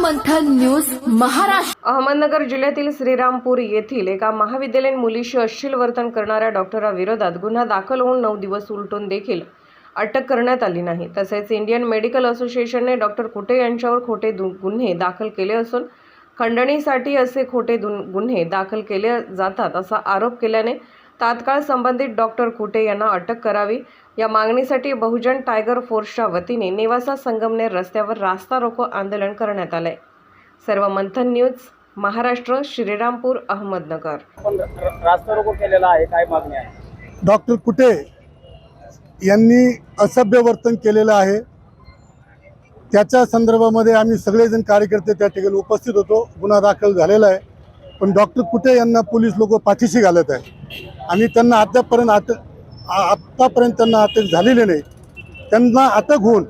मंथन news Maharashtra. Ahmednagar जिल्ह्यातील श्रीरामपूर येथील एका महाविद्यालयीन मुलीशी अश्लील वर्तन करणाऱ्या डॉक्टराविरोधात गुन्हा दाखल होऊन 9 दिवस उलटून देखील अटक करण्यात आली नाही। तसेच इंडियन मेडिकल असोसिएशनने डॉक्टर कुटे यांच्यावर खोटे गुन्हे दाखल केले असून खंडणीसाठी असे खोटे गुन्हे दाखल केले जातात असा आरोप केल्याने तात्काळ संबंधित डॉक्टर कुटे यांना अटक करावी या मागणीसाठी बहुजन टायगर फोर्सच्या वतीने नेवासा संगमनेर रस्त्यावर रास्ता रोको आंदोलन करण्यात आले। सर्व मंथन न्यूज महाराष्ट्र, श्रीरामपूर, अहमदनगर। रास्ता रोको केलेला आहे, काय मागणी आहे? डॉक्टर कुटे यांनी असभ्य वर्तन केलेलं आहे। त्याच्या संदर्भामध्ये आम्ही सगळेजण कार्यकर्ते त्या ठिकाणी उपस्थित होतो। गुन्हा दाखल झालेला आहे, पण डॉक्टर कुटे यांना पोलीस लोक पाठीशी घालत आहे आणि त्यांना आतापर्यंत त्यांना अटक झालेली नाही। त्यांना अटक होऊन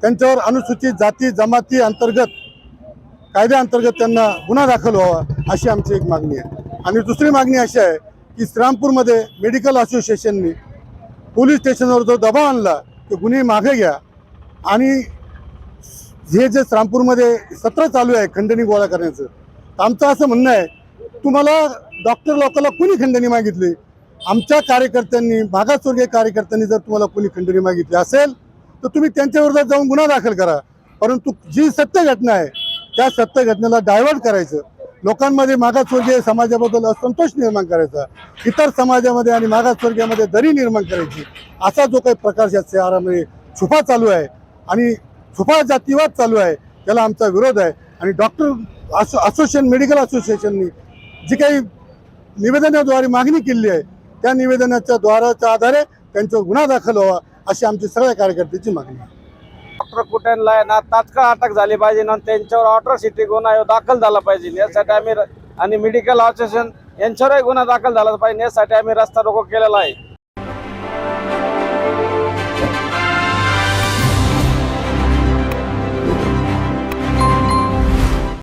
त्यांच्यावर अनुसूचित जाती जमाती अंतर्गत कायद्याअंतर्गत त्यांना गुन्हा दाखल व्हावा अशी आमची एक मागणी आहे। आणि दुसरी मागणी अशी आहे की श्रीरामपूरमध्ये मेडिकल असोसिएशनने पोलीस स्टेशनवर जो दबाव आणला की गुन्हे मागे घ्या आणि हे जे श्रीरामपूरमध्ये सत्र चालू आहे खंडणी गोळा करण्याचं, आमचं असं म्हणणं आहे तुम्हाला डॉक्टर लोकांना कोणी खंडणी मागितली? आमच्या कार्यकर्त्यांनी, मागासवर्गीय कार्यकर्त्यांनी जर तुम्हाला कोणी खंडणी मागितली असेल तर तुम्ही त्यांच्या विरोधात जाऊन गुन्हा दाखल करा। परंतु जी सत्य घटना आहे त्या सत्य घटनेला डायव्हर्ट करायचं, लोकांमध्ये मागासवर्गीय समाजाबद्दल असंतोष निर्माण करायचा, इतर समाजामध्ये आणि मागासवर्गीयामध्ये दरी निर्माण करायची, असा जो काही प्रकार या शहरामध्ये छुपा चालू आहे आणि छुपा जातीवाद चालू आहे त्याला आमचा विरोध आहे। आणि डॉक्टर असोसिएशन मेडिकल असोसिएशननी जी काही निवेदनाद्वारे मागणी केली आहे त्या निवेदनाच्या आधारे त्यांच्यावर गुन्हा दाखल व्हावा अशी आमची सगळ्या कार्यकर्त्यांची मागणी आहे। डॉक्टर कुटेंना ना तात्काळ अटक झाली पाहिजे ना त्यांच्यावर अट्रॉसिटी गुन्हा दाखल झाला पाहिजे यासाठी आम्ही आणि मेडिकल असोसिएशन यांच्यावरही गुन्हा दाखल झाला पाहिजे यासाठी आम्ही रस्ता रोको केलेला आहे।